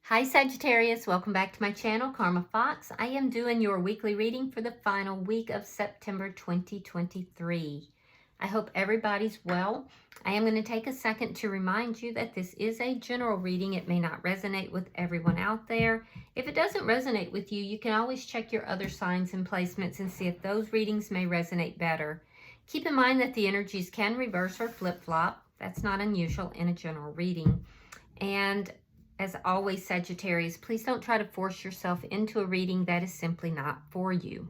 Hi Sagittarius, welcome back to my channel, Karma Fox. I am doing your weekly reading for the final week of September 2023. I hope everybody's well. I am going to take a second to remind you that this is a general reading. It may not resonate with everyone out there. If it doesn't resonate with you, you can always check your other signs and placements and see if those readings may resonate better. Keep in mind that the energies can reverse or flip-flop. That's not unusual in a general reading. And as always, Sagittarius, please don't try to force yourself into a reading that is simply not for you.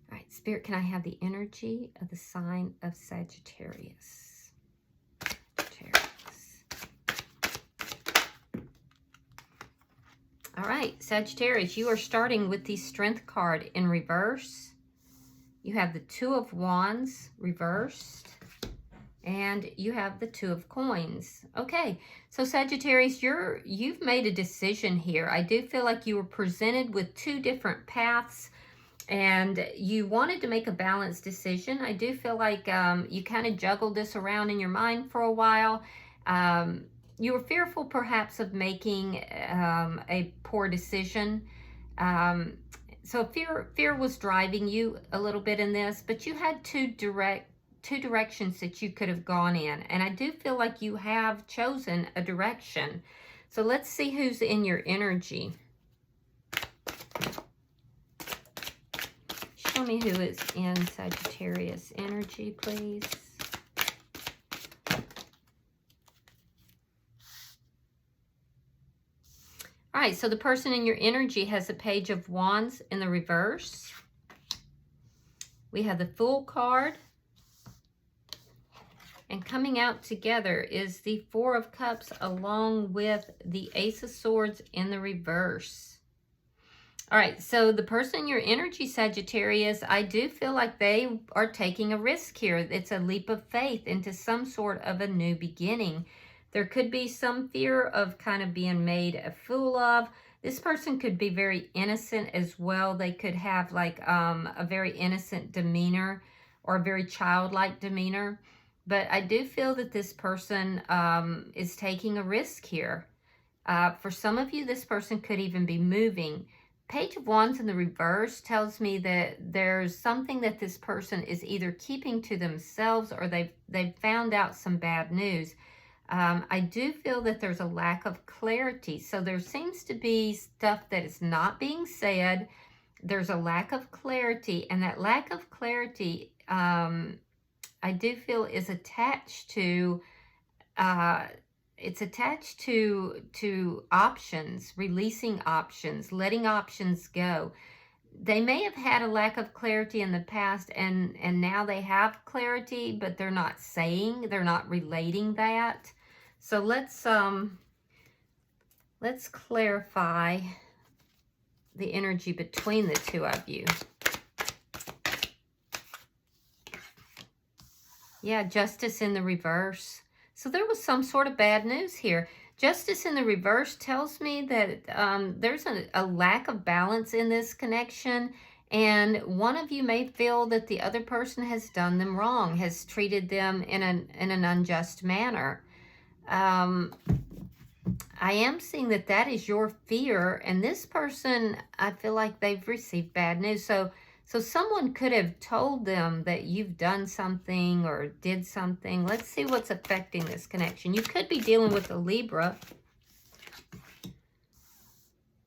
All right, Spirit, can I have the energy of the sign of Sagittarius? All right, Sagittarius, you are starting with the Strength card in reverse. You have the Two of Wands reversed. And you have the Two of Coins. Okay, so Sagittarius, you've made a decision here. I do feel like you were presented with two different paths and you wanted to make a balanced decision. I do feel like you kind of juggled this around in your mind for a while. You were fearful perhaps of making a poor decision. So fear was driving you a little bit in this, but you had two directions that you could have gone in, and I do feel like you have chosen a direction. So let's see who's in your energy. Show me who is in Sagittarius energy, please. All right, so the person in your energy has a Page of Wands in the reverse. We have the Fool card. And coming out together is the Four of Cups along with the Ace of Swords in the reverse. All right, so the person in your energy, Sagittarius, I do feel like they are taking a risk here. It's a leap of faith into some sort of a new beginning. There could be some fear of kind of being made a fool of. This person could be very innocent as well. They could have like a very innocent demeanor or a very childlike demeanor. But I do feel that this person is taking a risk here. For some of you, this person could even be moving. Page of Wands in the reverse tells me that there's something that this person is either keeping to themselves or they've found out some bad news. I do feel that there's a lack of clarity. So there seems to be stuff that is not being said. There's a lack of clarity, and that lack of clarity I do feel is attached to to options, releasing options, letting options go. They may have had a lack of clarity in the past and now they have clarity, but they're not relating that. So let's clarify the energy between the two of you. Yeah, Justice in the reverse. So there was some sort of bad news here. Justice in the reverse tells me that there's a lack of balance in this connection, and one of you may feel that the other person has done them wrong, has treated them in an unjust manner. I am seeing that is your fear, and this person, I feel like they've received bad news. So someone could have told them that you've done something or did something. Let's see what's affecting this connection. You could be dealing with a Libra.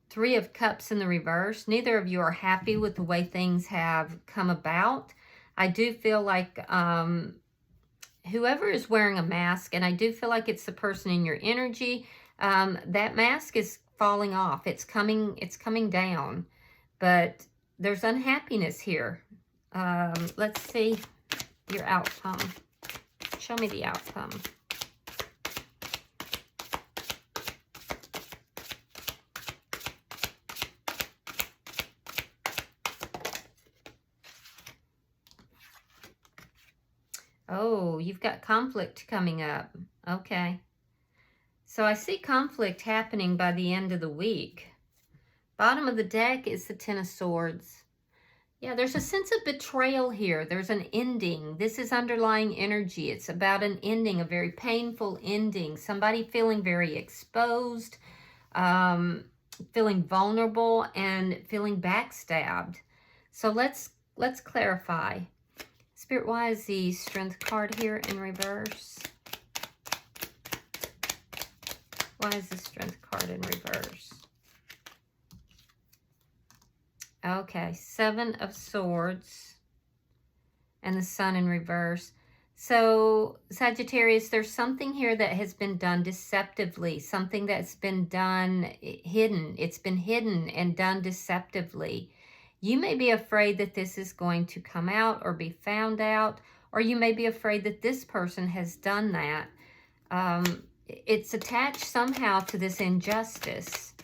Three of Cups in the reverse. Neither of you are happy with the way things have come about. I do feel like whoever is wearing a mask, and I do feel like it's the person in your energy, that mask is falling off. It's coming down. But there's unhappiness here. Let's see your outcome. Show me the outcome. Oh, you've got conflict coming up. Okay. So I see conflict happening by the end of the week. Bottom of the deck is the Ten of Swords. Yeah, there's a sense of betrayal here. There's an ending. This is underlying energy. It's about an ending, a very painful ending. Somebody feeling very exposed. feeling vulnerable and feeling backstabbed. So let's clarify. Spirit, why is the Strength card here in reverse? Why is the Strength card in reverse? Okay, Seven of Swords and the Sun in reverse. So, Sagittarius, there's something here that has been done deceptively, something that's been done hidden. It's been hidden and done deceptively. You may be afraid that this is going to come out or be found out, or you may be afraid that this person has done that. It's attached somehow to this injustice.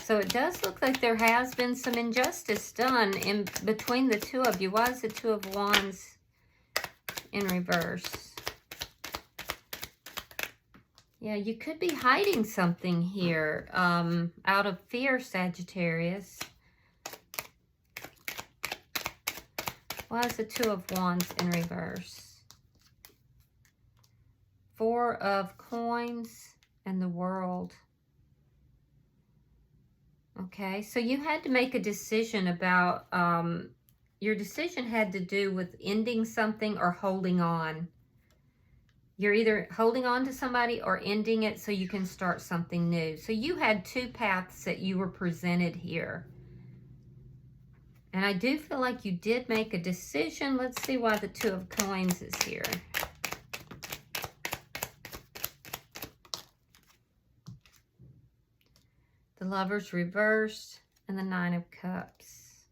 So it does look like there has been some injustice done in between the two of you. Why is the Two of Wands in reverse? Yeah, you could be hiding something here out of fear, Sagittarius. Why is the Two of Wands in reverse? Four of Coins and the World. Okay, so you had to make a decision about, your decision had to do with ending something or holding on. You're either holding on to somebody or ending it so you can start something new. So you had two paths that you were presented here. And I do feel like you did make a decision. Let's see why the Two of Coins is here. The Lovers reversed and the Nine of Cups.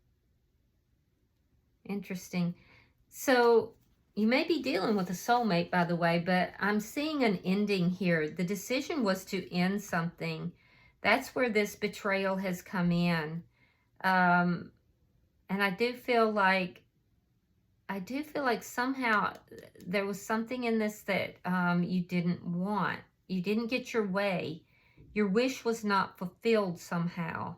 Interesting. So you may be dealing with a soulmate, by the way, but I'm seeing an ending here. The decision was to end something. That's where this betrayal has come in. And I do feel like somehow there was something in this that you didn't want. You didn't get your way. Your wish was not fulfilled somehow.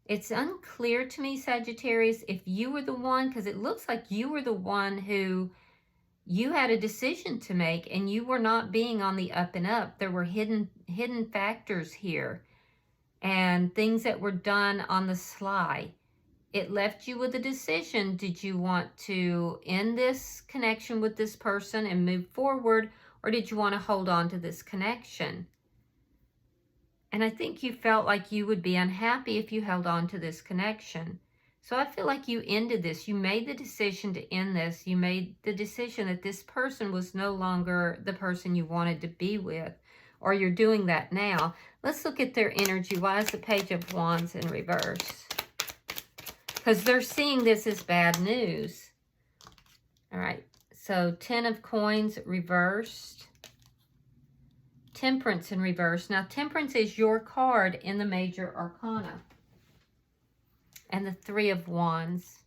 It's unclear to me, Sagittarius, if you were the one, because it looks like you were the one who, you had a decision to make and you were not being on the up and up. There were hidden factors here and things that were done on the sly. It left you with a decision. Did you want to end this connection with this person and move forward? Or did you want to hold on to this connection? And I think you felt like you would be unhappy if you held on to this connection. So I feel like you ended this. You made the decision to end this. You made the decision that this person was no longer the person you wanted to be with. Or you're doing that now. Let's look at their energy. Why is the Page of Wands in reverse? Because they're seeing this as bad news. All right. So, Ten of Coins reversed. Temperance in reverse. Now, Temperance is your card in the Major Arcana. And the Three of Wands.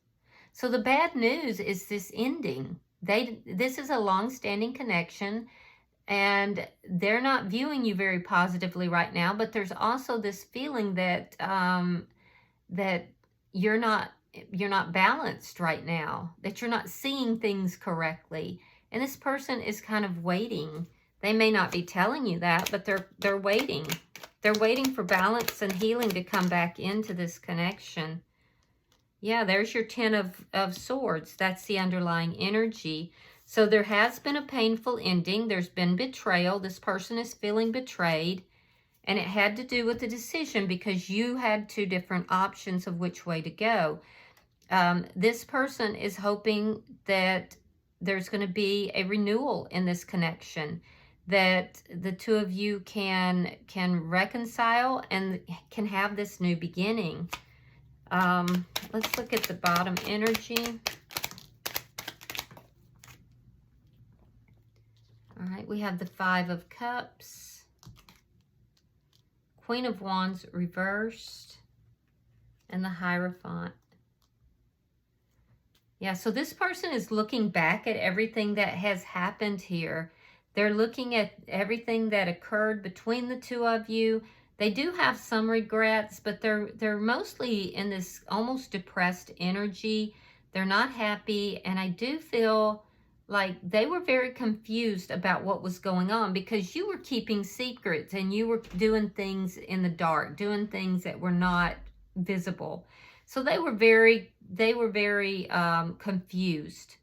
So, the bad news is this ending. This is a long-standing connection. And they're not viewing you very positively right now. But there's also this feeling that, that you're not balanced right now, that you're not seeing things correctly. And this person is kind of waiting. They may not be telling you that, but they're waiting. They're waiting for balance and healing to come back into this connection. Yeah, there's your Ten of Swords. That's the underlying energy. So there has been a painful ending. There's been betrayal. This person is feeling betrayed. And it had to do with the decision because you had two different options of which way to go. This person is hoping that there's going to be a renewal in this connection, that the two of you can reconcile and can have this new beginning. Let's look at the bottom energy. All right, we have the Five of Cups, Queen of Wands reversed, and the Hierophant. Yeah, so this person is looking back at everything that has happened here. They're looking at everything that occurred between the two of you. They do have some regrets, but they're mostly in this almost depressed energy. They're not happy, and I do feel like they were very confused about what was going on because you were keeping secrets and you were doing things in the dark, doing things that were not visible. So they were very confused.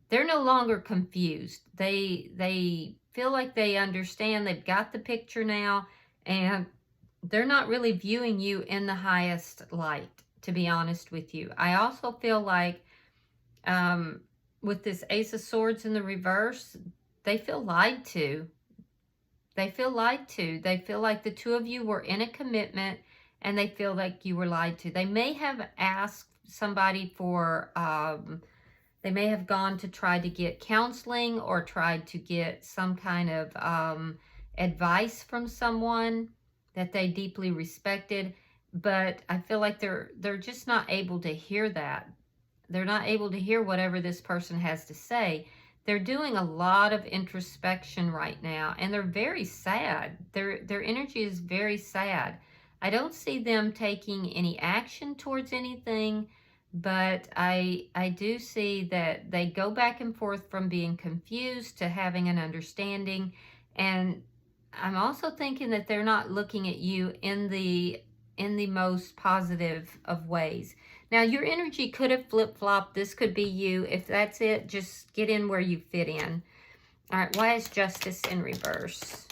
They're no longer confused. They feel like they understand. They've got the picture now, and they're not really viewing you in the highest light, to be honest with you. I also feel like with this Ace of Swords in the reverse, they feel lied to. They feel lied to. They feel like the two of you were in a commitment and they feel like you were lied to. They may have asked somebody for, they may have gone to try to get counseling or tried to get some kind of advice from someone that they deeply respected. But I feel like they're just not able to hear that. They're not able to hear whatever this person has to say. They're doing a lot of introspection right now, and they're very sad. Their energy is very sad. I don't see them taking any action towards anything, but I do see that they go back and forth from being confused to having an understanding. And I'm also thinking that they're not looking at you in the most positive of ways. Now, your energy could have flip-flopped. This could be you. If that's it, just get in where you fit in. All right, why is Justice in reverse?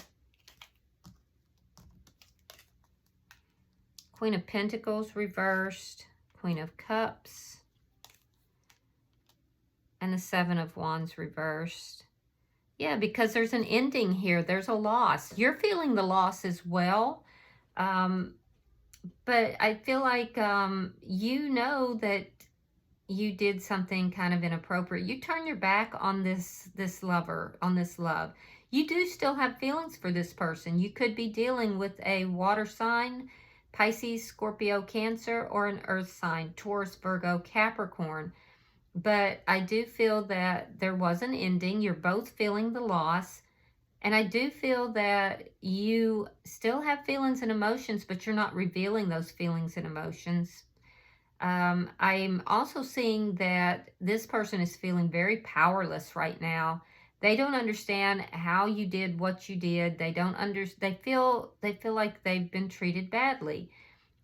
Queen of Pentacles reversed. Queen of Cups. And the Seven of Wands reversed. Yeah, because there's an ending here. There's a loss. You're feeling the loss as well. But I feel like you know that you did something kind of inappropriate. You turn your back on this lover, on this love. You do still have feelings for this person. You could be dealing with a water sign, Pisces, Scorpio, Cancer, or an earth sign, Taurus, Virgo, Capricorn. But I do feel that there was an ending. You're both feeling the loss. And I do feel that you still have feelings and emotions, but you're not revealing those feelings and emotions. I'm also seeing that this person is feeling very powerless right now. They don't understand how you did what you did. They feel like they've been treated badly.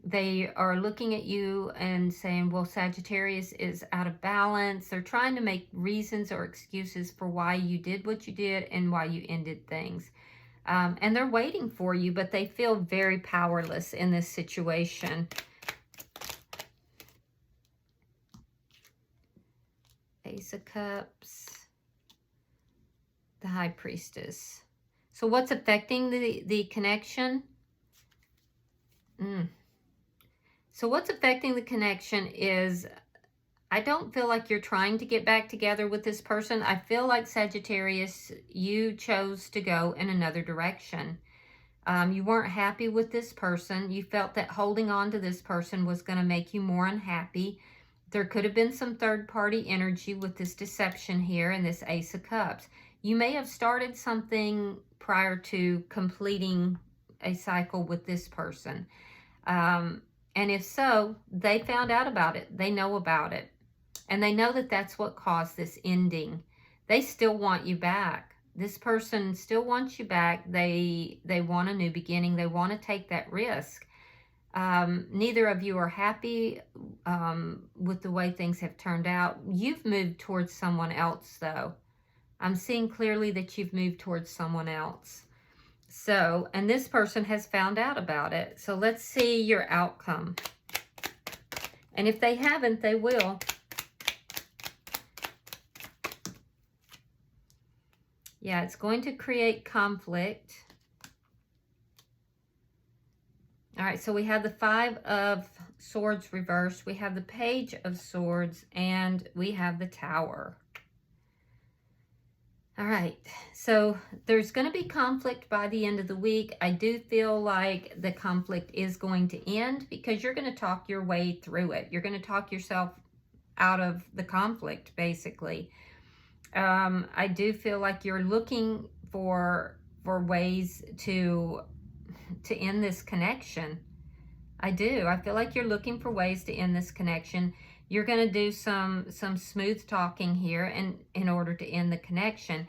They are looking at you and saying, well, Sagittarius is out of balance. They're trying to make reasons or excuses for why you did what you did and why you ended things. And they're waiting for you, but they feel very powerless in this situation. Ace of Cups. The High Priestess. So what's affecting the connection? So what's affecting the connection is, I don't feel like you're trying to get back together with this person. I feel like, Sagittarius, you chose to go in another direction. You weren't happy with this person. You felt that holding on to this person was going to make you more unhappy. There could have been some third-party energy with this deception here and this Ace of Cups. You may have started something prior to completing a cycle with this person. And if so, they found out about it. They know about it. And they know that that's what caused this ending. They still want you back. This person still wants you back. They want a new beginning. They want to take that risk. Neither of you are happy with the way things have turned out. You've moved towards someone else, though. I'm seeing clearly that you've moved towards someone else. So, and this person has found out about it. So let's see your outcome. And if they haven't, they will. Yeah, it's going to create conflict. All right, so we have the Five of Swords reversed. We have the Page of Swords, and we have the Tower. All right, so there's going to be conflict by the end of the week. I do feel like the conflict is going to end because you're going to talk your way through it. You're going to talk yourself out of the conflict, basically. I do feel like you're looking for ways to end this connection. I do. I feel like you're looking for ways to end this connection. you're going to do some smooth talking here and in order to end the connection.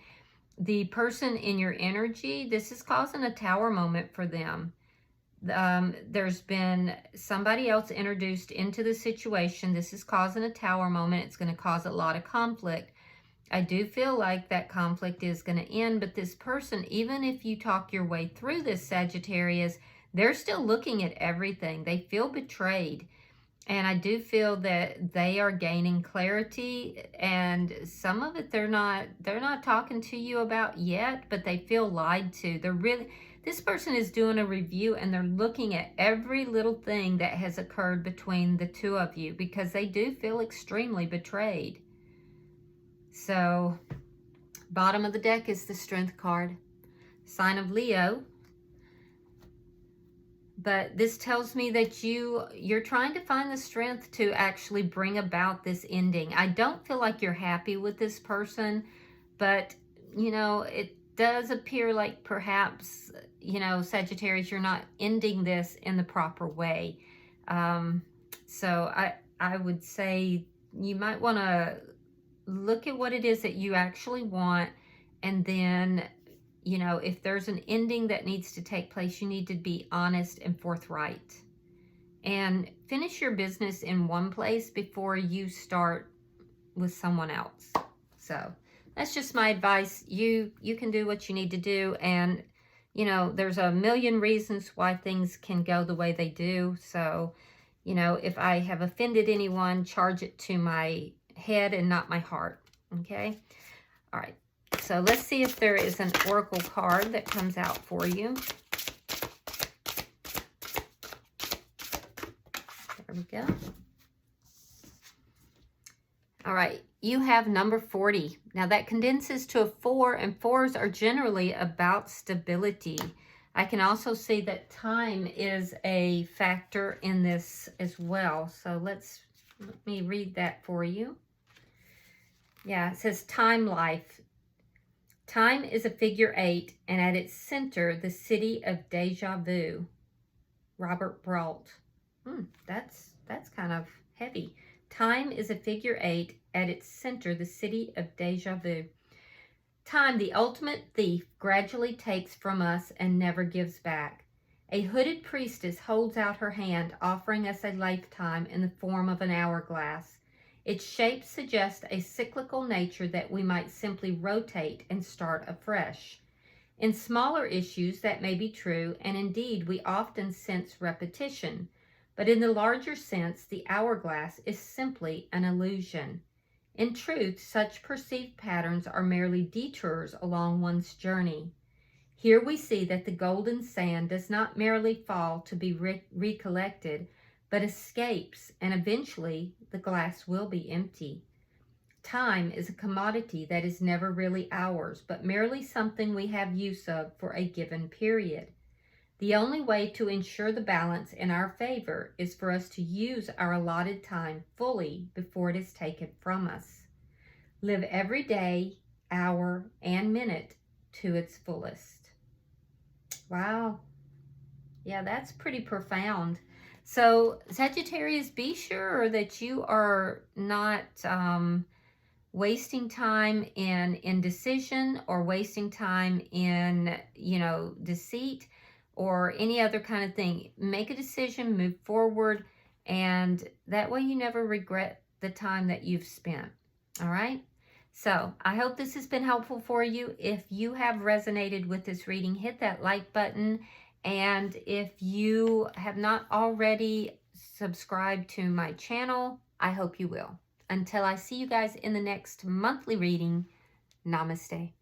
The person in your energy, this is causing a tower moment for them. There's been somebody else introduced into the situation. This is causing a tower moment. It's going to cause a lot of conflict. I do feel like that conflict is going to end, but this person, even if you talk your way through this, Sagittarius, they're still looking at everything. They feel betrayed. And I do feel that they are gaining clarity, and some of it they're not talking to you about yet, but they feel lied to. This person is doing a review and they're looking at every little thing that has occurred between the two of you because they do feel extremely betrayed. So, bottom of the deck is the Strength card, sign of Leo. But this tells me that you're trying to find the strength to actually bring about this ending. I don't feel like you're happy with this person, but, you know, it does appear like perhaps, you know, Sagittarius, you're not ending this in the proper way. So I would say you might want to look at what it is that you actually want, and then, you know, if there's an ending that needs to take place, you need to be honest and forthright. And finish your business in one place before you start with someone else. So that's just my advice. You can do what you need to do. And, you know, there's a million reasons why things can go the way they do. So, you know, if I have offended anyone, charge it to my head and not my heart. Okay? All right. So let's see if there is an oracle card that comes out for you. There we go. All right, you have number 40. Now that condenses to a 4, and 4s are generally about stability. I can also see that time is a factor in this as well. So let me read that for you. Yeah, it says time life. Time is a figure 8, and at its center, the city of deja vu. Robert Brault. That's kind of heavy. Time is a figure 8, at its center, the city of deja vu. Time, the ultimate thief, gradually takes from us and never gives back. A hooded priestess holds out her hand, offering us a lifetime in the form of an hourglass. Its shape suggests a cyclical nature that we might simply rotate and start afresh. In smaller issues, that may be true, and indeed we often sense repetition. But in the larger sense, the hourglass is simply an illusion. In truth, such perceived patterns are merely detours along one's journey. Here we see that the golden sand does not merely fall to be recollected, but escapes, and eventually the glass will be empty. Time is a commodity that is never really ours, but merely something we have use of for a given period. The only way to ensure the balance in our favor is for us to use our allotted time fully before it is taken from us. Live every day, hour, and minute to its fullest. Wow. Yeah, that's pretty profound. So, Sagittarius, be sure that you are not wasting time in indecision or wasting time in, you know, deceit or any other kind of thing. Make a decision, move forward, and that way you never regret the time that you've spent. All right? So, I hope this has been helpful for you. If you have resonated with this reading, hit that like button. And if you have not already subscribed to my channel, I hope you will. Until I see you guys in the next monthly reading, namaste.